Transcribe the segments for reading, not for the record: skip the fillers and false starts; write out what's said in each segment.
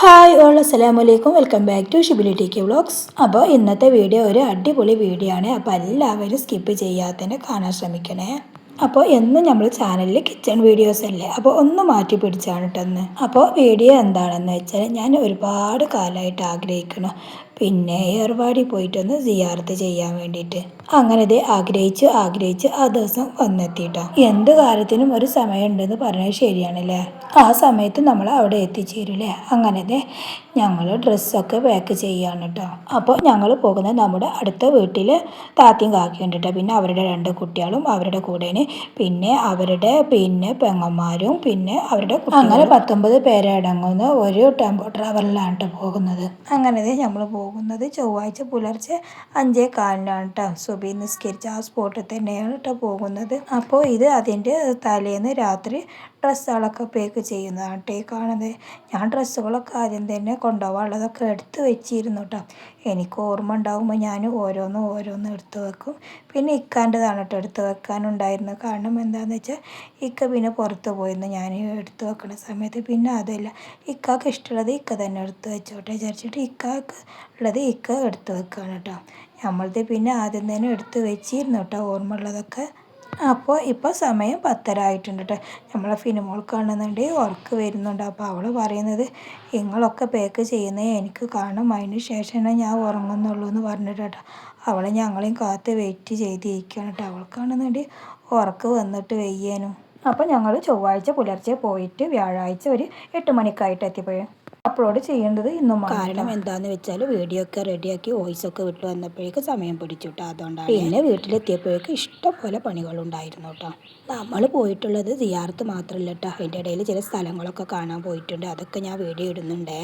Hi all അസ്സലാമു അലൈക്കും. Welcome back to Shibili T K vlogs. അപ്പോൾ ഇന്നത്തെ വീഡിയോ ഒരു അടിപൊളി വീഡിയോ ആണ്. അപ്പോൾ എല്ലാവരും സ്കിപ്പ് ചെയ്യാതെ തന്നെ കാണാൻ ശ്രമിക്കണേ. അപ്പോൾ എന്നും നമ്മൾ ചാനലിൽ കിച്ചൺ വീഡിയോസ് അല്ലേ, അപ്പോൾ ഒന്ന് മാറ്റി പിടിച്ചാണ് കേട്ടെന്ന്. അപ്പോൾ വീഡിയോ എന്താണെന്ന് വെച്ചാൽ, ഞാൻ ഒരുപാട് കാലമായിട്ട് ആഗ്രഹിക്കണം പിന്നെ ഏർവാടി പോയിട്ടൊന്ന് സിയാറത്ത് ചെയ്യാൻ വേണ്ടിയിട്ട്. അങ്ങനെ ഇത് ആഗ്രഹിച്ച് ആ ദിവസം വന്നെത്തിയിട്ടോ. എന്ത് കാര്യത്തിനും ഒരു സമയം ഉണ്ടെന്ന് പറഞ്ഞത് ശരിയാണല്ലേ. ആ സമയത്ത് നമ്മൾ അവിടെ എത്തിച്ചേരൂലേ. അങ്ങനെ ഞങ്ങൾ ഡ്രസ്സൊക്കെ പാക്ക് ചെയ്യാണ് കേട്ടോ. അപ്പോൾ ഞങ്ങൾ പോകുന്നത് നമ്മുടെ അടുത്ത വീട്ടിൽ താത്തയും കാക്കയും കേട്ടോ. പിന്നെ അവരുടെ 2 കുട്ടികളും അവരുടെ കൂടെ, പിന്നെ അവരുടെ പെങ്ങന്മാരും, പിന്നെ അവരുടെ അങ്ങനെ 19 പേരടങ്ങുന്ന ഒരു ടെമ്പോ ട്രാവലിലാണ് കേട്ടോ പോകുന്നത്. അങ്ങനെ നമ്മൾ പോകുന്നത് ചൊവ്വാഴ്ച പുലർച്ചെ 5:15 കേട്ടോ. സുബഹി നിസ്കരിച്ച് ആ സ്പോട്ടിൽ തന്നെയാണ് കേട്ടോ പോകുന്നത്. അപ്പോൾ ഇത് അതിൻ്റെ തലേന്ന് രാത്രി ഡ്രസ്സുകളൊക്കെ പാക്ക് ചെയ്യുന്നതാണ് കേട്ടോ ഈ കാണുന്നത്. ഞാൻ ഡ്രസ്സുകളൊക്കെ ആദ്യം തന്നെ കൊണ്ടുപോകാനുള്ളതൊക്കെ എടുത്ത് വെച്ചിരുന്നു കേട്ടോ. എനിക്ക് ഓർമ്മ ഉണ്ടാകുമ്പോൾ ഞാൻ ഓരോന്ന് എടുത്ത് വെക്കും. പിന്നെ ഇക്കാൻ്റെതാണ് കേട്ടോ എടുത്ത് വെക്കാനുണ്ടായിരുന്നത്. കാരണം എന്താണെന്ന് വെച്ചാൽ ഇക്ക പിന്നെ പുറത്ത് പോയിരുന്നു ഞാൻ എടുത്ത് വെക്കുന്ന സമയത്ത്. പിന്നെ അതല്ല, ഇക്കാക്ക് ഇഷ്ടമുള്ളത് ഇക്ക തന്നെ എടുത്ത് വെച്ചോട്ടെ വിചാരിച്ചിട്ട് ഇക്കാക്ക് ഉള്ളത് ഇക്ക എടുത്ത് വെക്കുകയാണ് കേട്ടോ. നമ്മളത് പിന്നെ ആദ്യം തന്നെ എടുത്ത് വെച്ചിരുന്നു കേട്ടോ ഓർമ്മ ഉള്ളതൊക്കെ. അപ്പോൾ ഇപ്പോൾ സമയം 10:30 ആയിട്ടുണ്ട് കേട്ടോ. നമ്മളെ ഫിനിമോൾ കാണുന്നുണ്ടെങ്കിൽ ഉറക്ക് വരുന്നുണ്ട്. അപ്പോൾ അവൾ പറയുന്നത് നിങ്ങളൊക്കെ പാക്ക് ചെയ്യുന്നത് എനിക്ക് കാണും, അതിന് ശേഷമേ ഞാൻ ഉറങ്ങുന്നുള്ളൂ എന്ന് പറഞ്ഞിട്ട് കേട്ടോ. അവളെ ഞങ്ങളെയും കാത്ത് വെയിറ്റ് ചെയ്തിരിക്കുകയാണ് കേട്ടോ. അവൾക്കാണെന്നുണ്ടെങ്കിൽ ഉറക്ക് വന്നിട്ട് വയ്യേനും. അപ്പോൾ ഞങ്ങൾ ചൊവ്വാഴ്ച പുലർച്ചെ പോയിട്ട് വ്യാഴാഴ്ച ഒരു 8 മണിക്കായിട്ട് എത്തിപ്പോയി അപ്ലോഡ് ചെയ്യേണ്ടത് ഇന്നും. കാരണം എന്താണെന്ന് വെച്ചാൽ വീഡിയോ ഒക്കെ റെഡിയാക്കി വോയിസൊക്കെ വിട്ട് വന്നപ്പോഴേക്ക് സമയം പിടിച്ചു കേട്ടോ. അതുകൊണ്ടാണ്. പിന്നെ വീട്ടിലെത്തിയപ്പോഴേക്ക് ഇഷ്ടംപോലെ പണികളുണ്ടായിരുന്നു കേട്ടോ. നമ്മൾ പോയിട്ടുള്ളത് സിയാറത്ത് മാത്രമല്ല കേട്ടോ, അതിൻ്റെ ഇടയിൽ ചില സ്ഥലങ്ങളൊക്കെ കാണാൻ പോയിട്ടുണ്ട്. അതൊക്കെ ഞാൻ വീഡിയോ ഇടുന്നുണ്ട്.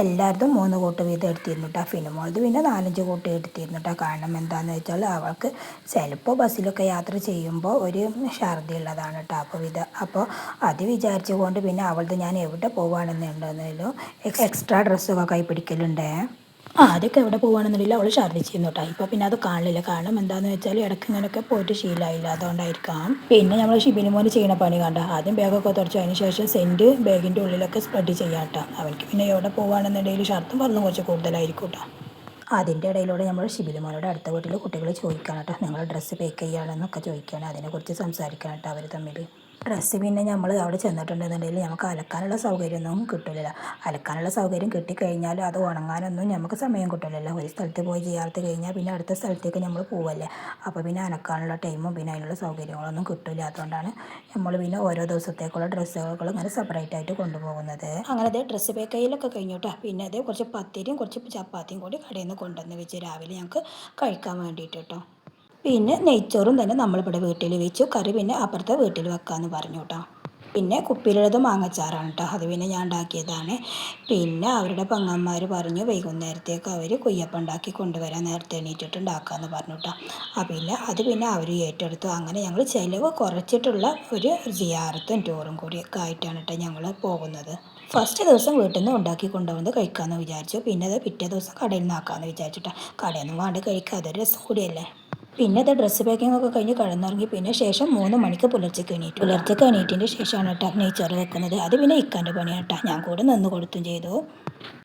എല്ലാവരും 3 കൂട്ട് വീതം എടുത്തിരുന്നു കേട്ടോ. ഫിനിമോളത് പിന്നെ 4-5 കൂട്ട് എടുത്തിരുന്നു കേട്ടോ. കാരണം എന്താണെന്ന് വെച്ചാൽ അവൾക്ക് ചിലപ്പോൾ ബസ്സിലൊക്കെ യാത്ര ചെയ്യുമ്പോൾ ഒരു ഛർദി ഉള്ളതാണ് കേട്ടോ. അപ്പോൾ അത് വിചാരിച്ചുകൊണ്ട് പിന്നെ അവളത് ഞാൻ എവിടെ പോവുകയാണെന്നുണ്ടെന്നല്ലോ എക്സ്ട്രാ ഡ്രസ്സൊക്കെ കൈ പിടിക്കലുണ്ടേ. ആദ്യമൊക്കെ എവിടെ പോകുകയാണെന്നുണ്ടെങ്കിൽ അവൾ ഛർദ്ദിച്ചിരുന്നു കേട്ടോ. ഇപ്പോൾ പിന്നെ അത് കാണില്ല. കാരണം എന്താണെന്ന് വെച്ചാൽ ഇടയ്ക്ക് ഇങ്ങനെയൊക്കെ പോയിട്ട് ശീലമായില്ല, അതുകൊണ്ടായിരിക്കാം. പിന്നെ നമ്മൾ ഷിബിനി മോന് ചെയ്യുന്ന പണി കണ്ട, ആദ്യം ബാഗൊക്കെ തുറച്ചു, അതിന് ശേഷം സെൻറ്റ് ബാഗിൻ്റെ ഉള്ളിലൊക്കെ സ്പ്രെഡ് ചെയ്യാം കേട്ടോ. അവർക്ക് പിന്നെ എവിടെ പോകുകയാണെന്നുണ്ടെങ്കിൽ ഷർട്ടും പറഞ്ഞു കുറച്ച് കൂടുതലായിരിക്കും കേട്ടോ. അതിൻ്റെ ഇടയിലൂടെ നമ്മൾ ഷിബിലി മോനോട് അടുത്ത വീട്ടിൽ കുട്ടികൾ ചോദിക്കണം കേട്ടോ, നിങ്ങൾ ഡ്രസ്സ് പാക്ക് ചെയ്യുകയാണെന്നൊക്കെ ചോദിക്കുകയാണ്. അതിനെക്കുറിച്ച് സംസാരിക്കണം കേട്ടോ അവർ തമ്മിൽ. ഡ്രസ്സ് പിന്നെ നമ്മൾ അവിടെ ചെന്നിട്ടുണ്ടെന്നുണ്ടെങ്കിൽ നമുക്ക് അലക്കാനുള്ള സൗകര്യമൊന്നും കിട്ടില്ല. അലക്കാനുള്ള സൗകര്യം കിട്ടിക്കഴിഞ്ഞാൽ അത് ഉണങ്ങാനൊന്നും നമുക്ക് സമയം കിട്ടില്ലല്ലോ. ഒരു സ്ഥലത്ത് പോയി ചെയ്യാത്ത കഴിഞ്ഞാൽ പിന്നെ അടുത്ത സ്ഥലത്തേക്ക് നമ്മൾ പോവല്ലേ. അപ്പോൾ പിന്നെ അലക്കാനുള്ള ടൈമും പിന്നെ അതിനുള്ള സൗകര്യങ്ങളൊന്നും കിട്ടില്ല. അതുകൊണ്ടാണ് നമ്മൾ പിന്നെ ഓരോ ദിവസത്തേക്കുള്ള ഡ്രസ്സുകൾ ഇങ്ങനെ സെപ്പറേറ്റ് ആയിട്ട് കൊണ്ടുപോകുന്നത്. അങ്ങനെ ഡ്രസ്സ് പാക്കയിലൊക്കെ കഴിഞ്ഞോട്ടോ. പിന്നെ കുറച്ച് പത്തിരിയും കുറച്ച് ചപ്പാത്തിയും കൂടി കടയിൽ നിന്ന് കൊണ്ടുവന്ന് വെച്ച് രാവിലെ ഞങ്ങൾക്ക് കഴിക്കാൻ വേണ്ടിയിട്ട് കേട്ടോ. പിന്നെ നെയ്ച്ചോറും തന്നെ നമ്മളിവിടെ വീട്ടിൽ വെച്ചു. കറി പിന്നെ അപ്പുറത്തെ വീട്ടിൽ വെക്കാമെന്ന് പറഞ്ഞു കേട്ടോ. പിന്നെ കുപ്പിയിലുള്ളത് മാങ്ങച്ചാറാണ് കേട്ടോ. അത് പിന്നെ ഞാൻ ഉണ്ടാക്കിയതാണ്. പിന്നെ അവരുടെ പെങ്ങന്മാർ പറഞ്ഞു വൈകുന്നേരത്തേക്ക് അവർ കുയ്യപ്പം ഉണ്ടാക്കി കൊണ്ടുവരാൻ നേരത്തെ എണീറ്റിട്ട് ഉണ്ടാക്കാമെന്ന് പറഞ്ഞു കേട്ടോ. പിന്നെ അവർ ഏറ്റെടുത്തു. അങ്ങനെ ഞങ്ങൾ ചിലവ് കുറച്ചിട്ടുള്ള ഒരു സിയാറത്തും ടൂറും കൂടിയൊക്കെ ആയിട്ടാണ് കേട്ടോ ഞങ്ങൾ പോകുന്നത്. ഫസ്റ്റ് ദിവസം വീട്ടിൽ നിന്ന് ഉണ്ടാക്കി കൊണ്ടുവന്ന് കഴിക്കാമെന്ന് വിചാരിച്ചു. പിന്നെ അത് പിറ്റേ ദിവസം കടയിൽ നിന്ന് ആക്കാമെന്ന് വിചാരിച്ചിട്ടാ. കടയിൽ നിന്ന് വേണ്ട കഴിക്കുക, അതൊരു രസം കൂടിയല്ലേ. പിന്നെ ഡ്രസ്സ് പാക്കിംഗ് ഒക്കെ കഴിഞ്ഞ് കിടന്നിറങ്ങി. പിന്നെ ശേഷം 3 മണിക്ക് പുലർച്ചയ്ക്ക് എണീറ്റിൻ്റെ ശേഷമാണ് കേട്ടോ നെയ്ച്ചോറ് വെക്കുന്നത്. അത് പിന്നെ ഇക്കാൻ്റെ പണിയാണ് കേട്ടോ. ഞാൻ കൂടെ നിന്ന് കൊടുത്തും ചെയ്തു.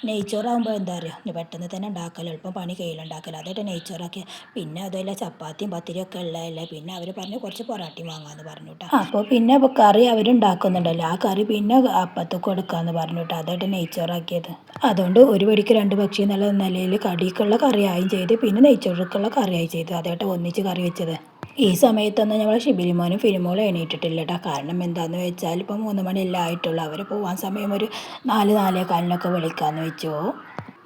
നെയ്ച്ചോറാകുമ്പോൾ എന്താ പറയുക, പെട്ടെന്ന് തന്നെ ഉണ്ടാക്കൽ, എളുപ്പം പണി കയ്യിലുണ്ടാക്കൽ, അതായിട്ട് നെയ്ച്ചോറാക്കി. പിന്നെ അതുമല്ല ചപ്പാത്തിയും പത്തിരിയും ഒക്കെ ഉള്ളതല്ലേ. പിന്നെ അവർ പറഞ്ഞു കുറച്ച് പൊറാട്ടയും വാങ്ങാമെന്ന് പറഞ്ഞു കേട്ടോ. അപ്പോൾ പിന്നെ കറി അവരുണ്ടാക്കുന്നുണ്ടല്ലോ, ആ കറി പിന്നെ അപ്പത്തൊക്കെ കൊടുക്കാമെന്ന് പറഞ്ഞു കേട്ടോ. അതായിട്ട് നെയ്ച്ചോറാക്കിയത്. അതുകൊണ്ട് ഒരു വടിക്ക് 2 പക്ഷി എന്നുള്ള നിലയിൽ കടിക്കുള്ള കറിയായും ചെയ്ത് പിന്നെ നെയ്ച്ചോറുക്കുള്ള കറിയായി ചെയ്തു. അതായിട്ട് ഒന്നിച്ച് കറി വെച്ചത്. ഈ സമയത്തൊന്നും ഞങ്ങൾ ഷിബിലിമോനും ഫിലിമോളും എണീറ്റിട്ടില്ല കേട്ടോ. കാരണം എന്താണെന്ന് വെച്ചാൽ ഇപ്പോൾ 3 മണിയെല്ലാം ആയിട്ടുള്ളൂ. അവർ പോകാൻ സമയം ഒരു 4-4:15 വിളിക്കാമെന്ന് വെച്ചു.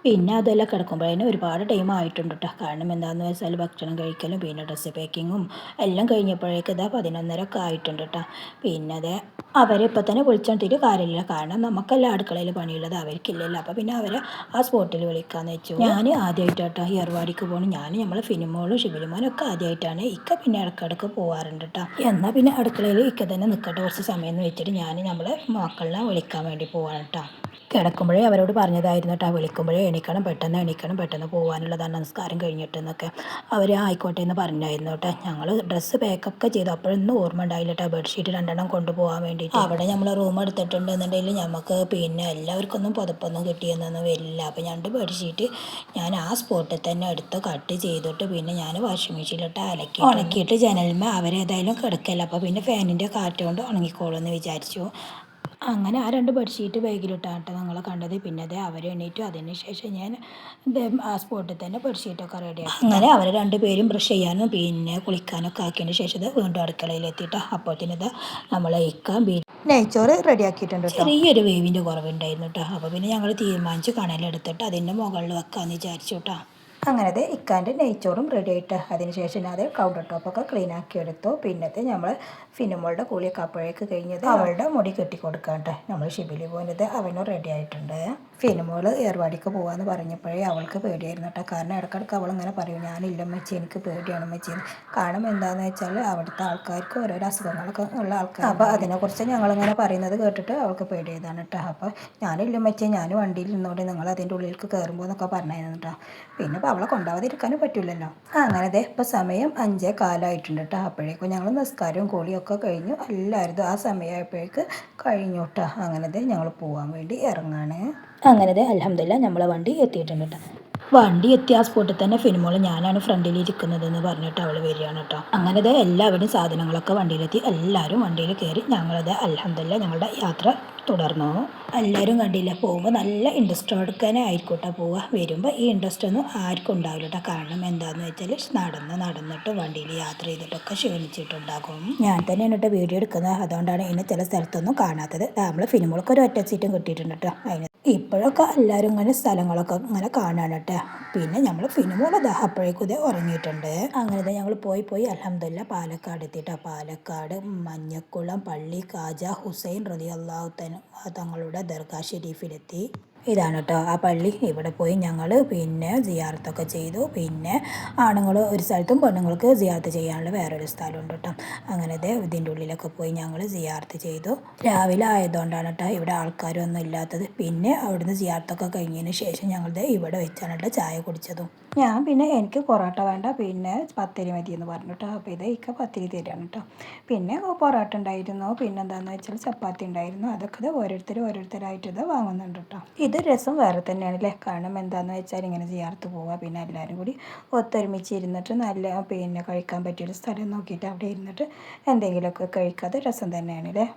പിന്നെ അതെല്ലാം കിടക്കുമ്പോഴേന് ഒരുപാട് ടൈം ആയിട്ടുണ്ട് കേട്ടോ. കാരണം എന്താണെന്ന് വെച്ചാൽ ഭക്ഷണം കഴിക്കലും പിന്നെ ഡ്രസ്സ് പാക്കിങ്ങും എല്ലാം കഴിഞ്ഞപ്പോഴേക്ക് 11:30 ആയിട്ടുണ്ട് കേട്ടോ. പിന്നെ അവരെ ഇപ്പം തന്നെ വിളിച്ചോണ്ടിട്ട് കാര്യമില്ല. കാരണം നമുക്കല്ല അടുക്കളയിൽ പണിയുള്ളത്, അവർക്കില്ലല്ലോ. അപ്പോൾ പിന്നെ അവരെ ആ സ്പോട്ടിൽ വിളിക്കാമെന്ന് വെച്ചു. ഞാൻ ആദ്യമായിട്ടാട്ടോ ഏർവാടിക്ക് പോകണം. നമ്മളെ ഫിനിമോളും ഷിബിലിമോനും ഒക്കെ ആദ്യമായിട്ടാണ്. ഇക്ക പിന്നെ ഇടയ്ക്കിടയ്ക്ക് പോകാറുണ്ട് കേട്ടോ. എന്നാൽ പിന്നെ അടുക്കളയിൽ ഇക്ക തന്നെ നിൽക്കട്ടെ കുറച്ച് സമയം എന്ന് വെച്ചിട്ട് ഞാൻ നമ്മളെ മക്കളെ വിളിക്കാൻ വേണ്ടി പോവാണ് കേട്ടോ. കിടക്കുമ്പോഴേ അവരോട് പറഞ്ഞതായിരുന്നു കേട്ടോ, വിളിക്കുമ്പോഴേ എണീക്കണം, പെട്ടെന്ന് പോകാനുള്ളതാണ്, നമസ്കാരം കഴിഞ്ഞിട്ടെന്നൊക്കെ. അവർ ആയിക്കോട്ടെ എന്ന് പറഞ്ഞായിരുന്നു കേട്ടോ. ഞങ്ങൾ ഡ്രസ്സ് പാക്കൊക്കെ ചെയ്തു. അപ്പോഴൊന്നും ഓർമ്മ ഉണ്ടായില്ല കേട്ടോ ബെഡ്ഷീറ്റ് 2 കൊണ്ടുപോകാൻ വേണ്ടിയിട്ട്. അവിടെ നമ്മൾ റൂം എടുത്തിട്ടുണ്ടെന്നുണ്ടെങ്കിൽ നമുക്ക് പിന്നെ എല്ലാവർക്കൊന്നും പുതപ്പൊന്നും കിട്ടിയെന്നൊന്നും വരില്ല. അപ്പോൾ 2 ബെഡ്ഷീറ്റ് ഞാൻ ആ സ്പോട്ടിൽ തന്നെ എടുത്ത് കട്ട് ചെയ്തിട്ട് പിന്നെ ഞാൻ വാഷിംഗ് മെഷീനിലിട്ട് ഉണക്കിയിട്ട് ജനലിന്മേൽ അവരേതായാലും കിടക്കല്ല, അപ്പോൾ പിന്നെ ഫാനിൻ്റെ കാറ്റ് കൊണ്ട് ഉണങ്ങിക്കോളും എന്ന് വിചാരിച്ചു. അങ്ങനെ ആ 2 ബെഡ്ഷീറ്റ് ബാഗിലിട്ടാണ് ഞങ്ങൾ കണ്ടത്. പിന്നെ അത് അവർ എണീറ്റു. അതിന് ശേഷം ഞാൻ ആ സ്പോട്ടിൽ തന്നെ ബെഡ്ഷീറ്റൊക്കെ റെഡിയാക്കി. അങ്ങനെ അവർ 2 പേരും ബ്രഷ് ചെയ്യാനും പിന്നെ കുളിക്കാനൊക്കെ ആക്കിയതിന് ശേഷം ഇത് വീണ്ടും അടുക്കളയിലെത്തിയിട്ട് അപ്പോഴത്തേനിത് നമ്മളെ നെയ്ച്ചോറ് റെഡിയാക്കിയിട്ടുണ്ട്. ചെറിയൊരു വേവിൻ്റെ കുറവുണ്ടായിരുന്നു കേട്ടോ. അപ്പോൾ പിന്നെ ഞങ്ങൾ തീരുമാനിച്ച് കണലെടുത്തിട്ട് അതിൻ്റെ മുകളിൽ വെക്കാമെന്ന് വിചാരിച്ചു കേട്ടോ. അങ്ങനത്തെ ഇക്കാൻ്റെ നെയ്ച്ചോറും റെഡി ആയിട്ട് അതിന് ശേഷം അത് കൗണ്ടർ ടോപ്പൊക്കെ ക്ലീൻ ആക്കി എടുത്തു. പിന്നത്തെ നമ്മൾ ഫിനുമോളുടെ കൂലിയൊക്കെ അപ്പോഴേക്ക് കഴിഞ്ഞത് അവളുടെ മുടി കെട്ടി കൊടുക്കാണ്ട് നമ്മൾ ഷിബിലി പോകുന്നത് അവനും റെഡി ആയിട്ടുണ്ട്. ഫിനുമോൾ ഏർവാടിക്ക് പോകാമെന്ന് പറഞ്ഞപ്പോഴേ അവൾക്ക് പേടിയായിരുന്നു കേട്ടോ. കാരണം ഇടയ്ക്കിടയ്ക്ക് അവളിങ്ങനെ പറയും, ഞാനില്ല മച്ചി, എനിക്ക് പേടിയാണ് മച്ചിന്ന്. കാരണം എന്താണെന്ന് വെച്ചാൽ അവിടുത്തെ ആൾക്കാർക്ക് ഓരോരോ അസുഖങ്ങളൊക്കെ ഉള്ള ആൾക്കാർ. അപ്പോൾ അതിനെക്കുറിച്ച് ഞങ്ങളിങ്ങനെ പറയുന്നത് കേട്ടിട്ട് അവൾക്ക് പേടിയതാണ് കേട്ടോ. അപ്പോൾ ഞാനില്ല മച്ചി, ഞാൻ വണ്ടിയിൽ നിന്നോടെ നിങ്ങൾ അതിൻ്റെ ഉള്ളിലേക്ക് കയറുമ്പോൾ എന്നൊക്കെ പറഞ്ഞായിരുന്നു കേട്ടോ. പിന്നെ അപ്പോൾ അവളെ കൊണ്ടാവാതിരിക്കാനും പറ്റില്ലല്ലോ. അങ്ങനെ ഇപ്പോൾ സമയം 5:15 കേട്ടോ. അപ്പോഴേക്കും ഞങ്ങൾ നിസ്കാരവും കൂളിയൊക്കെ കഴിഞ്ഞു. എല്ലാവരും ആ സമയമായപ്പോഴേക്ക് കഴിഞ്ഞു കേട്ടോ. അങ്ങനെ ഞങ്ങൾ പോകാൻ വേണ്ടി ഇറങ്ങാണ്. അങ്ങനെ അൽഹംദുലില്ലാ നമ്മളെ വണ്ടി എത്തിയിട്ടുണ്ട് കേട്ടോ. വണ്ടി എത്തിയ ആ സ്പോട്ടിൽ തന്നെ ഫിനുമോൾ ഞാനാണ് ഫ്രണ്ടിൽ ഇരിക്കുന്നതെന്ന് പറഞ്ഞിട്ട് അവൾ വരികയാണ് കേട്ടോ. അങ്ങനെ എല്ലാവരുടെയും സാധനങ്ങളൊക്കെ വണ്ടിയിലെത്തി. എല്ലാവരും വണ്ടിയിൽ കയറി. ഞങ്ങളത് അൽഹംദുലില്ലാ ഞങ്ങളുടെ യാത്ര തുടർന്നു. എല്ലാവരും കണ്ടില്ല, പോകുമ്പോൾ നല്ല ഇൻട്രസ്റ്റോടെ തന്നെ ആയിരിക്കും കേട്ടോ പോവുക. വരുമ്പോൾ ഈ ഇൻട്രസ്റ്റ് ഒന്നും ആർക്കും ഉണ്ടാവില്ല കേട്ടോ. കാരണം എന്താണെന്ന് വെച്ചാൽ നടന്നിട്ട് വണ്ടിയിൽ യാത്ര ചെയ്തിട്ടൊക്കെ ക്ഷീണിച്ചിട്ടുണ്ടാകും. ഞാൻ തന്നെയാണ് കേട്ടോ വീഡിയോ എടുക്കുന്നത്. അതുകൊണ്ടാണ് ഇനി ചില സ്ഥലത്തൊന്നും കാണാത്തത്. നമ്മൾ ഫിലിമുകൾക്ക് ഒരു ഒറ്റ സീറ്റും കിട്ടിയിട്ടുണ്ട് കേട്ടോ. അതിന് ഇപ്പോഴൊക്കെ എല്ലാവരും ഇങ്ങനെ സ്ഥലങ്ങളൊക്കെ ഇങ്ങനെ കാണാൻ കേട്ടോ. പിന്നെ നമ്മൾ ഫിലിമുകൾ അപ്പോഴേക്കും ഇത് ഉറങ്ങിയിട്ടുണ്ട്. അങ്ങനെ ഞങ്ങൾ പോയി അൽഹംദുലില്ലാ പാലക്കാട് എത്തിയിട്ടോ. പാലക്കാട് മഞ്ഞക്കുളം പള്ളി ഖാജ ഹുസൈൻ റളിയല്ലാഹു തങ്ങളുടെ ദർഗാ ഷെരീഫിലെത്തി. ഇതാണ് കേട്ടോ ആ പള്ളി. ഇവിടെ പോയി ഞങ്ങൾ പിന്നെ സിയാറത്തൊക്കെ ചെയ്തു. പിന്നെ ആണുങ്ങൾ ഒരു സ്ഥലത്തും പെണ്ണുങ്ങൾക്ക് സിയാറത്ത് ചെയ്യാനുള്ള വേറൊരു സ്ഥലമുണ്ട് കേട്ടോ. അങ്ങനെ ഇതിൻ്റെ ഉള്ളിലൊക്കെ പോയി ഞങ്ങൾ സിയാറത്ത് ചെയ്തു. രാവിലെ ആയതുകൊണ്ടാണ് കേട്ടോ ഇവിടെ ആൾക്കാരൊന്നും ഇല്ലാത്തത്. പിന്നെ അവിടുന്ന് സിയാറത്തൊക്കെ കഴിഞ്ഞതിന് ശേഷം ഞങ്ങൾ ഇവിടെ വെച്ചാണ് കേട്ടോ ചായ കുടിച്ചതും. ഞാൻ പിന്നെ എനിക്ക് പൊറോട്ട വേണ്ട, പിന്നെ പത്തിരി മതി എന്ന് പറഞ്ഞു കേട്ടോ. അപ്പോൾ ഇക്ക പത്തിരി തരാണ് കേട്ടോ. പിന്നെ പൊറോട്ട ഉണ്ടായിരുന്നു, പിന്നെ എന്താണെന്ന് വെച്ചാൽ ചപ്പാത്തി ഉണ്ടായിരുന്നു. അതൊക്കെ ഓരോരുത്തരായിട്ട് ഇത് വാങ്ങുന്നുണ്ട് കേട്ടോ. ഇത് രസം വേറെ തന്നെയാണല്ലേ. കാരണം എന്താണെന്ന് വെച്ചാൽ ഇങ്ങനെ സിയാറത്ത് പോവുക, പിന്നെ എല്ലാവരും കൂടി ഒത്തൊരുമിച്ച് ഇരുന്നിട്ട് നല്ല പിന്നെ കഴിക്കാൻ പറ്റിയൊരു സ്ഥലം നോക്കിയിട്ട് അവിടെ ഇരുന്നിട്ട് എന്തെങ്കിലുമൊക്കെ കഴിക്കാതെ രസം തന്നെയാണല്ലേ.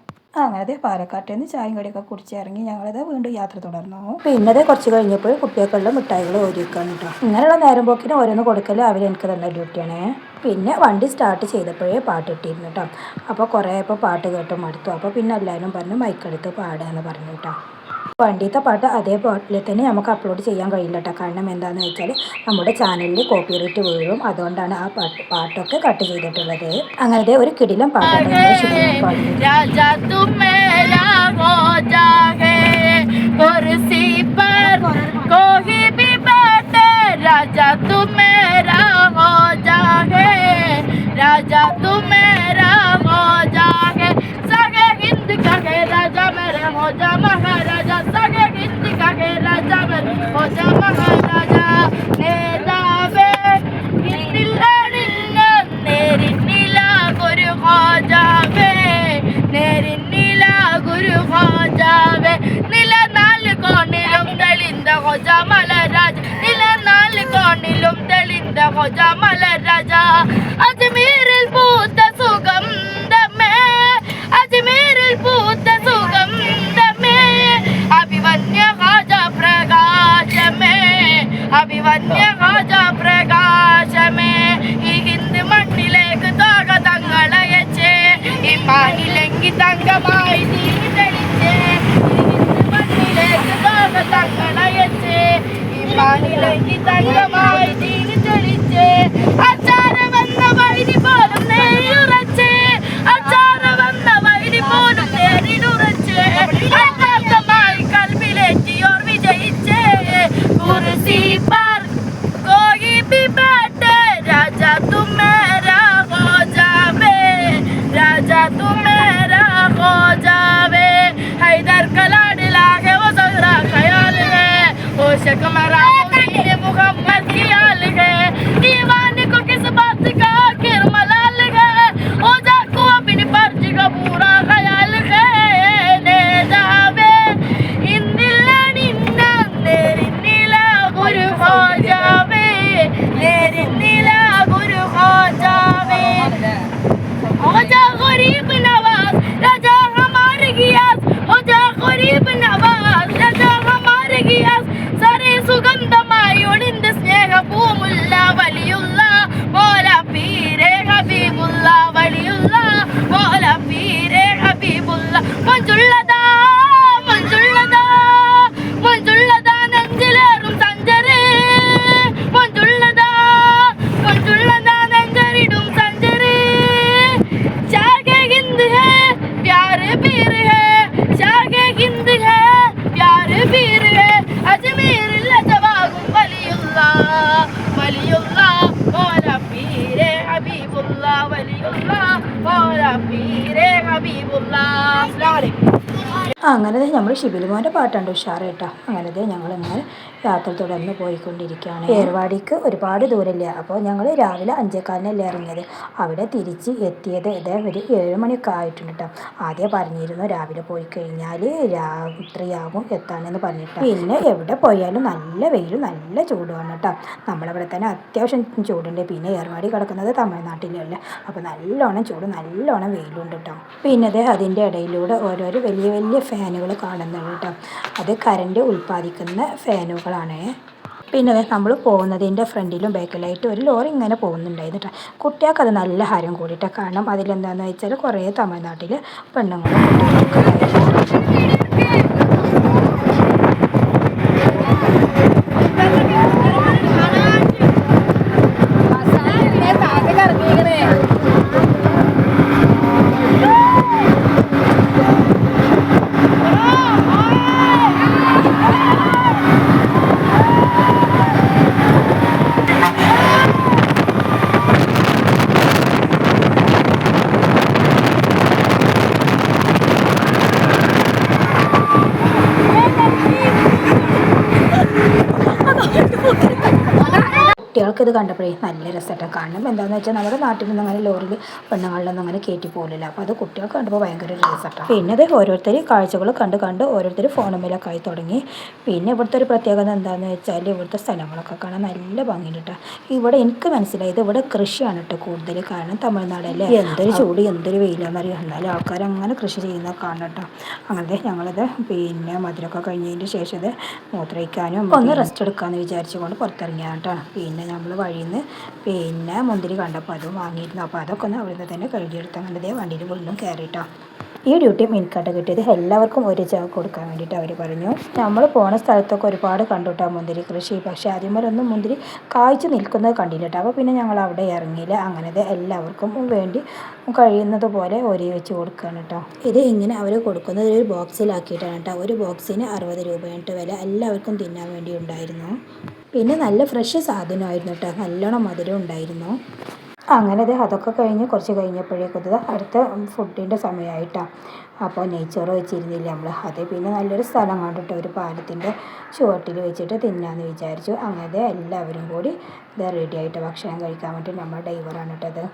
അങ്ങനെ പാലക്കാട്ടിൽ നിന്ന് ചായയും കടിയൊക്കെ കുടിച്ചിറങ്ങി ഞങ്ങളത് വീണ്ടും യാത്ര തുടർന്നു. പിന്നെ കുറച്ച് കഴിഞ്ഞപ്പോൾ കുട്ടികൾക്കുള്ള മിഠായികൾ ഒരുക്കാണ് കേട്ടോ. ഇങ്ങനെയുള്ള നേരം പോക്കിന് ഓരോന്ന് കൊടുക്കൽ അവരെനിക്ക് തന്നെ ഡ്യൂട്ടിയാണ്. പിന്നെ വണ്ടി സ്റ്റാർട്ട് ചെയ്തപ്പോഴേ പാട്ട് ഇട്ടിരുന്നു കേട്ടോ. അപ്പോൾ കുറേ ഇപ്പോൾ പാട്ട് കേട്ട് മടുത്തു. അപ്പോൾ പിന്നെ എല്ലാവരും പറഞ്ഞു മൈക്കെടുത്ത് പാടുകയെന്ന് പറഞ്ഞു കേട്ടോ. വണ്ടിയത്തെ പാട്ട് അതേ പാട്ടിൽ തന്നെ നമുക്ക് അപ്ലോഡ് ചെയ്യാൻ കഴിയില്ല കേട്ടോ. കാരണം എന്താണെന്ന് വെച്ചാൽ നമ്മുടെ ചാനലിൽ കോപ്പിറൈറ്റ് വീഴും. അതുകൊണ്ടാണ് ആ പാട്ടൊക്കെ കട്ട് ചെയ്തിട്ടുള്ളത്. അങ്ങനത്തെ ഒരു കിടിലം പാട്ടാണ് അജ്മീരിൽ പൂത്ത സുഗന്ധമേ, അജ്മീരിൽ പൂത്ത സുഗന്ധമേ, അഭിവന്യ ഖാജ പ്രകാശമേ, അഭിവന്യ ഖാജ പ്രകാശമേ. ഈ ഹിന്ദ് മണ്ണിലേക്ക് തോക തങ്ങളയച്ചേ, ഈ പാനിലെങ്കി തങ്കമായി നീ തെളിച്ചേ. ഈ ഹിന്ദ് മണ്ണിലേക്ക് തോക തങ്ങളയച്ചേ, ഈ പാനിലെങ്കി തങ്കമായി നീ തെളിച്ചേ. അച്ചാര വന്ന വൈരി പോലും നേരിയുറച്ചേ, അച്ചാര വന്ന വൈരി പോലും നേരിലുറച്ചേ. അന്താർത്ഥമായി കൽവിലേറ്റിയോർ വിജയിച്ചേ. കുർസി पर कोई भी बैठे, राजा तू मेरा हो जावे, राजा तू मेरा हो जावे. हैदर का लाडला है वो ज़हरा मोहम्मद की आल है दीवाने को किस बात का आखिर मलाल है ओ जाको अपनी फर्ज का पूरा ख्याल है ने जावे इन्निला निन्ना नेरी नीला गुरु हो जावे नेरी नीला गुरु हो जावे हो जा गरीब नवाज राजा हमारे गियास हो जा गरीब नवाज राजा हमारे गियास सारे സുഗന്ധമായി ഒളിന്ത് സ്നേഹപൂമുള്ള വലിയുള്ള മോല പീരെ ഹബീബുള്ള വലിയുള്ള മോല പീരെ ഹബീബുള്ള മഞ്ചുള്ളതാ മഞ്ചുള്ളതാ മഞ്ചുള്ളതാ നെഞ്ചിലേറും സഞ്ചരേ മഞ്ചുള്ളതാ മഞ്ചുള്ളതാ നെഞ്ചരിടും സഞ്ചരേ ജാഗെ ഹിന്ദ് ഹേ പ്യാർ പീർ ഹേ ജാഗെ ഹിന്ദ് ഹേ പ്യാർ പീർ ഹേ അജ്മീർ വലിയുള്ള മോല പീരെ ഹബീബുള്ള വലിയുള്ള മോല പീരെ ഹബീബുള്ള. അങ്ങനെ നമ്മൾ ഷിബിലുമോൻ്റെ പാട്ടുണ്ട് ഉഷാറേട്ടാ. അങ്ങനെ ഞങ്ങളിങ്ങനെ യാത്ര തുടർന്ന് പോയിക്കൊണ്ടിരിക്കുകയാണ്. ഏർവാടിക്ക് ഒരുപാട് ദൂരമില്ല. അപ്പോൾ ഞങ്ങൾ രാവിലെ 5:15 ഇറങ്ങിയത്. അവിടെ തിരിച്ച് എത്തിയത് ഇതേ ഒരു 7 മണിയൊക്കെ ആയിട്ടുണ്ട് കേട്ടോ. ആദ്യം പറഞ്ഞിരുന്നു രാവിലെ പോയി കഴിഞ്ഞാൽ രാത്രിയാകും എത്താനെന്ന് പറഞ്ഞിട്ട്. പിന്നെ എവിടെ പോയാലും നല്ല വെയിലും നല്ല ചൂടുമാണ് കേട്ടോ. നമ്മളവിടെ തന്നെ അത്യാവശ്യം ചൂടുണ്ട്. പിന്നെ ഏർവാടി കിടക്കുന്നത് തമിഴ്നാട്ടിലല്ലേ, അപ്പോൾ നല്ലോണം ചൂട് നല്ലോണം വെയിലുണ്ട് കേട്ടോ. പിന്നെ അതിൻ്റെ ഇടയിലൂടെ ഓരോരോ വലിയ വലിയ ഫാനുകൾ കാണുന്നുണ്ട് കേട്ടോ. അത് കറണ്ട് ഉൽപ്പാദിക്കുന്ന ഫാനുകളാണ്. പിന്നെ നമ്മൾ പോകുന്നതിൻ്റെ ഫ്രണ്ടിലും ബാക്കിലായിട്ട് ഒരു ലോറി ഇങ്ങനെ പോകുന്നുണ്ടായിരുന്നു കേട്ടോ. കുട്ടികൾക്ക് അത് നല്ല ഹരം കൂടിയിട്ട്. കാരണം അതിലെന്താണെന്ന് വെച്ചാൽ കുറേ തമിഴ്നാട്ടിൽ പെണ്ണുങ്ങളും കുട്ടികളൊക്കെ കുട്ടികൾക്ക് ഇത് കണ്ടപ്പോഴേ നല്ല രസമായിട്ട്. കാരണം എന്താണെന്ന് വെച്ചാൽ നമ്മുടെ നാട്ടിൽ നിന്ന് അങ്ങനെ ലോറിയിൽ പെണ്ണുങ്ങളിലൊന്നും അങ്ങനെ കയറ്റി പോകില്ല. അപ്പോൾ അത് കുട്ടികൾക്ക് കണ്ടപ്പോൾ ഭയങ്കര രസമായിട്ടാണ്. പിന്നെ അത് ഓരോരുത്തർ കാഴ്ചകൾ കണ്ട് ഓരോരുത്തർ ഫോണുമേലൊക്കെ ആയി തുടങ്ങി. പിന്നെ ഇവിടുത്തെ ഒരു പ്രത്യേകത എന്താണെന്ന് വെച്ചാൽ ഇവിടുത്തെ സ്ഥലങ്ങളൊക്കെ കാണാൻ നല്ല ഭംഗിയുണ്ട് കേട്ടോ. ഇവിടെ എനിക്ക് മനസ്സിലായത് ഇവിടെ കൃഷിയാണ് കേട്ടോ കൂടുതൽ. കാരണം തമിഴ്നാടല്ലേ, എന്തൊരു ചൂട് എന്തൊരു വെയിലാണെന്നറിയാം. എന്നാലും ആൾക്കാർ അങ്ങനെ കൃഷി ചെയ്യുന്ന കാണണം കേട്ടോ. അങ്ങനത്തെ ഞങ്ങളിത് പിന്നെ മധുരമൊക്കെ കഴിഞ്ഞതിന് ശേഷം ഇത് മൂത്രയിക്കാനും ഒന്ന് റെസ്റ്റ് എടുക്കാമെന്ന് വിചാരിച്ചുകൊണ്ട് പുറത്തിറങ്ങിയാണ് കേട്ടോ. പിന്നെ നമ്മൾ വഴിയിൽ നിന്ന് പിന്നെ മുന്തിരി കണ്ടപ്പോൾ അതും വാങ്ങിയിരുന്നു. അപ്പോൾ അതൊക്കെ ഒന്ന് അവിടെ നിന്ന് തന്നെ കഴുകിയെടുത്ത് അങ്ങനെ വണ്ടിയിൽ വീണ്ടും കയറിയിട്ടോ. ഈ ഡ്യൂട്ടി എനിക്കാട്ട് കിട്ടിയത് എല്ലാവർക്കും ഒരു ചാക്ക് കൊടുക്കാൻ വേണ്ടിയിട്ട് അവർ പറഞ്ഞു. നമ്മൾ പോണ സ്ഥലത്തൊക്കെ ഒരുപാട് കണ്ടുട്ടോ മുന്തിരി കൃഷി. പക്ഷേ ആദ്യമേലൊന്നും മുന്തിരി കായ്ച്ചു നിൽക്കുന്നത് കണ്ടില്ല കേട്ടോ. അപ്പോൾ പിന്നെ ഞങ്ങൾ അവിടെ ഇറങ്ങിയില്ല. അങ്ങനെ എല്ലാവർക്കും വേണ്ടി കഴിയുന്നത് പോലെ ഒരേ വെച്ച് കൊടുക്കുകയാണ് കേട്ടോ. ഇത് ഇങ്ങനെ അവർ കൊടുക്കുന്നത് ഒരു ബോക്സിലാക്കിയിട്ടാണ് കേട്ടോ. ഒരു ബോക്സിന് 60 രൂപയായിട്ട് വില. എല്ലാവർക്കും തിന്നാൻ വേണ്ടി ഉണ്ടായിരുന്നു. പിന്നെ നല്ല ഫ്രഷ് സാധനമായിരുന്നു കേട്ടോ. നല്ലോണം മധുരം ഉണ്ടായിരുന്നു. അങ്ങനെ അതൊക്കെ കഴിഞ്ഞ് കുറച്ച് കഴിഞ്ഞപ്പോഴേക്കത് അടുത്ത ഫുഡിൻ്റെ സമയമായിട്ടാണ്. അപ്പോൾ നെയ്ച്ചോറ് വെച്ചിരുന്നില്ല നമ്മൾ. അത് പിന്നെ നല്ലൊരു സ്ഥലം കണ്ടിട്ട് ഒരു പാലത്തിൻ്റെ ചുവട്ടിൽ വെച്ചിട്ട് തിന്നാമെന്ന് വിചാരിച്ചു. അങ്ങനെ എല്ലാവരും കൂടി ഇത് റെഡിയായിട്ട് ഭക്ഷണം കഴിക്കാൻ വേണ്ടി നമ്മുടെ ഡ്രൈവറാണ് കേട്ടത്.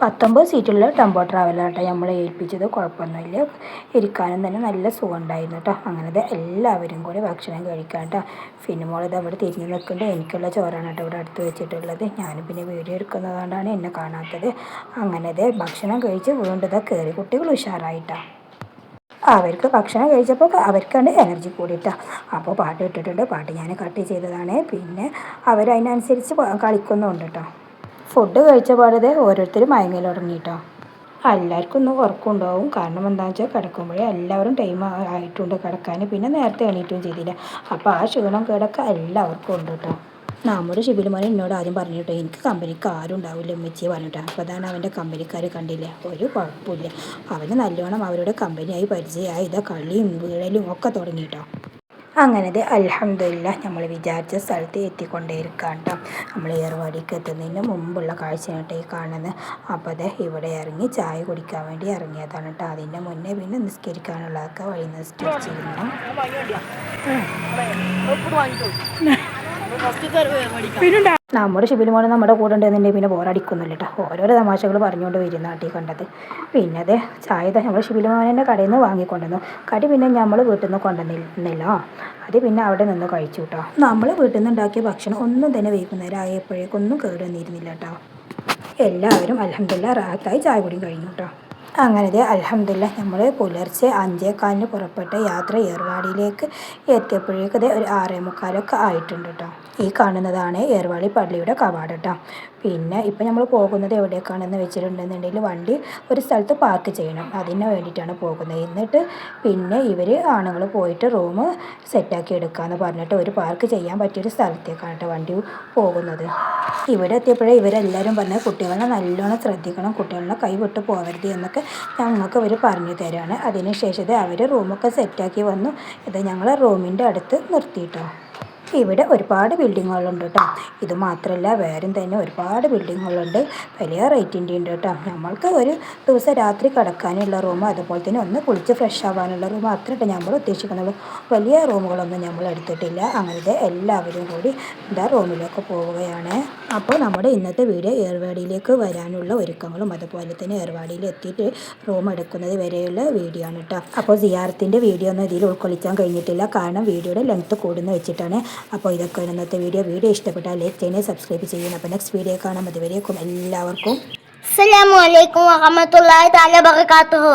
19 സീറ്റുള്ള ടെമ്പോ ട്രാവലറാട്ടോ നമ്മൾ ഏൽപ്പിച്ചത്. കുഴപ്പമൊന്നുമില്ല, ഇരിക്കാനും തന്നെ നല്ല സുഖം ഉണ്ടായിരുന്നു കേട്ടോ. അങ്ങനെ എല്ലാവരും കൂടി ഭക്ഷണം കഴിക്കാം കേട്ടോ. പിന്നെ മോളിത് അവിടെ തിരിഞ്ഞ് നിൽക്കുന്നുണ്ട്. എനിക്കുള്ള ചോറാണ് കേട്ടോ ഇവിടെ അടുത്ത് വെച്ചിട്ടുള്ളത്. ഞാനും പിന്നെ വീഡിയോ എടുക്കുന്നതുകൊണ്ടാണ് എന്നെ കാണാത്തത്. അങ്ങനെ ഭക്ഷണം കഴിച്ച് വീണ്ടും കയറി കുട്ടികൾ ഉഷാറായിട്ടാണ്. അവർക്ക് ഭക്ഷണം കഴിച്ചപ്പോൾ അവർക്കാണ് എനർജി കൂടിയിട്ടാണ്. അപ്പോൾ പാട്ട് ഇട്ടിട്ടുണ്ട്. പാട്ട് ഞാൻ കട്ട് ചെയ്തതാണ്. പിന്നെ അവരതിനനുസരിച്ച് കളിക്കുന്നുണ്ട് കേട്ടോ. ഫുഡ് കഴിച്ച പാടെ ഓരോരുത്തരും മയങ്ങൽ തുടങ്ങിയിട്ടോ. എല്ലാവർക്കും ഒന്ന് ഉറക്കമുണ്ടാവും. കാരണം എന്താണെന്ന് വെച്ചാൽ കിടക്കുമ്പോഴേ എല്ലാവരും ടൈം ആയിട്ടുണ്ട് കിടക്കാൻ. പിന്നെ നേരത്തെ എണീറ്റും ചെയ്തില്ല. അപ്പോൾ ആ ക്ഷീണം കിടക്കുക എല്ലാവർക്കും ഉണ്ട് കേട്ടോ. നമ്മുടെ ഷിബിലുമോൻ എന്നോട് ആദ്യം പറഞ്ഞു കേട്ടോ, എനിക്ക് കമ്പനിക്ക് ആരും ഉണ്ടാവില്ല ഉമ്മച്ചിയെ പറഞ്ഞിട്ടാണ്. അപ്പോൾ അതാണ് അവൻ്റെ കമ്പനിക്കാർ കണ്ടില്ല, ഒരു കുഴപ്പമില്ല. അവന് നല്ലോണം അവരുടെ കമ്പനിയായി പരിചയമായി. ഇതാ കളിയും വീഴലും ഒക്കെ തുടങ്ങിയിട്ടോ. അങ്ങനെ അൽഹംദുലില്ലാ നമ്മൾ വിചാരിച്ച സ്ഥലത്ത് എത്തിക്കൊണ്ടേയിരിക്കാം കേട്ടോ. നമ്മൾ ഏർവാടിക്ക് എത്തുന്നതിന് മുമ്പുള്ള കാഴ്ചയായിട്ട് ഈ കാണുന്നത്. അപ്പോൾ ഇവിടെ ഇറങ്ങി ചായ കുടിക്കാൻ വേണ്ടി ഇറങ്ങിയതാണ് കേട്ടോ. അതിൻ്റെ മുന്നേ പിന്നെ നിസ്കരിക്കാനുള്ളതൊക്കെ വഴി നിസ്കരിച്ചിരുന്നു. അങ്ങോട്ട് വാങ്ങിക്കോ ഫസ്റ്റ് മേടിക്കാം പിന്നെ നമ്മുടെ ഷിബിലി മോനെ നമ്മുടെ കൂടെ ഉണ്ടെന്നുണ്ടെങ്കിൽ പിന്നെ ബോറടിക്കുന്നില്ല കേട്ടോ. ഓരോരോ തമാശകൾ പറഞ്ഞുകൊണ്ട് വരുന്ന നാട്ടിൽ കണ്ടത്. പിന്നെ അതെ ചായ നമ്മൾ ഷിബിലി മോനെ കടയിൽ നിന്ന് വാങ്ങിക്കൊണ്ടുവന്നു. കടി പിന്നെ നമ്മൾ വീട്ടിൽ നിന്ന് കൊണ്ടുവന്നില്ല. അത് പിന്നെ അവിടെ നിന്ന് കഴിച്ചു കേട്ടോ. നമ്മൾ വീട്ടിൽ നിന്ന് ഉണ്ടാക്കിയ ഭക്ഷണം ഒന്നും തന്നെ വൈകുന്നേരം ആയപ്പോഴേക്കൊന്നും കേട് വന്നിരുന്നില്ല കേട്ടോ. എല്ലാവരും അൽഹംദുലില്ലാ റാഹത്തായി ചായ കുടിയും കഴിഞ്ഞു കേട്ടോ. അങ്ങനെ അൽഹംദുലില്ലാ നമ്മൾ പുലർച്ചെ 5:15 പുറപ്പെട്ട യാത്ര ഏർവാടിയിലേക്ക് എത്തിയപ്പോഴേക്കും ഒരു 6:45 ആയിട്ടുണ്ട് കേട്ടോ. ഈ കാണുന്നതാണ് ഏർവാടി പള്ളിയുടെ കവാടം കേട്ടോ. പിന്നെ ഇപ്പം നമ്മൾ പോകുന്നത് എവിടേക്കാണെന്ന് വെച്ചിട്ടുണ്ടെന്നുണ്ടെങ്കിൽ വണ്ടി ഒരു സ്ഥലത്ത് പാർക്ക് ചെയ്യണം, അതിന് വേണ്ടിയിട്ടാണ് പോകുന്നത്. എന്നിട്ട് പിന്നെ ഇവർ ആണുങ്ങൾ പോയിട്ട് റൂം സെറ്റാക്കി എടുക്കാമെന്ന് പറഞ്ഞിട്ട് ഒരു പാർക്ക് ചെയ്യാൻ പറ്റിയൊരു സ്ഥലത്തേക്കാണ് കേട്ടോ വണ്ടി പോകുന്നത്. ഇവിടെ എത്തിയപ്പോഴേ ഇവരെല്ലാവരും പറഞ്ഞത് കുട്ടികളെ നല്ലോണം ശ്രദ്ധിക്കണം, കുട്ടികളെ കൈവിട്ട് പോകരുത് എന്നൊക്കെ ഞങ്ങൾക്ക് അവർ പറഞ്ഞു തരാണ്. അതിനുശേഷം അവർ റൂമൊക്കെ സെറ്റാക്കി വന്നു. ഇത് ഞങ്ങളെ റൂമിൻ്റെ അടുത്ത് നിർത്തിയിട്ടോ. ഇവിടെ ഒരുപാട് ബിൽഡിങ്ങുകളുണ്ട് കേട്ടോ. ഇത് മാത്രമല്ല വേറെയും തന്നെ ഒരുപാട് ബിൽഡിങ്ങുകളുണ്ട്. വലിയ റേറ്റിൻ്റെ ഉണ്ട് കേട്ടോ. നമ്മൾക്ക് ഒരു ദിവസം രാത്രി കിടക്കാനുള്ള റൂം, അതുപോലെ തന്നെ ഒന്ന് കുളിച്ച് ഫ്രഷ് ആവാനുള്ള റൂം അത്രയിട്ട് നമ്മൾ ഉദ്ദേശിക്കുന്നുള്ളൂ. വലിയ റൂമുകളൊന്നും നമ്മൾ എടുത്തിട്ടില്ല. അങ്ങനത്തെ എല്ലാവരും കൂടി റൂമിലേക്ക് പോവുകയാണ്. അപ്പോൾ നമ്മുടെ ഇന്നത്തെ വീഡിയോ ഏർവാടിയിലേക്ക് വരാനുള്ള ഒരുക്കങ്ങളും അതുപോലെ തന്നെ ഏർവാടിയിൽ എത്തിയിട്ട് റൂം എടുക്കുന്നത് വരെയുള്ള വീഡിയോ ആണ് കേട്ടോ. അപ്പോൾ സിയാറത്തിൻ്റെ വീഡിയോ ഒന്നും ഇതിൽ ഉൾക്കൊള്ളിക്കാൻ കഴിഞ്ഞിട്ടില്ല, കാരണം വീഡിയോയുടെ ലെങ്ത്ത് കൂടുന്ന വെച്ചിട്ടാണ്. അപ്പോൾ ഇതൊക്കെ ഇന്നത്തെ വീഡിയോ ഇഷ്ടപ്പെട്ടാൽ ലൈക്ക് ചെയ്യുന്നത്, സബ്സ്ക്രൈബ് ചെയ്യുന്നത്. അപ്പോൾ നെക്സ്റ്റ് വീഡിയോ കാണാം. അതുവരേക്കും എല്ലാവർക്കും അസ്സലാമു അലൈക്കും വറഹ്മത്തുള്ളാഹി തആല വബറകാതുഹു.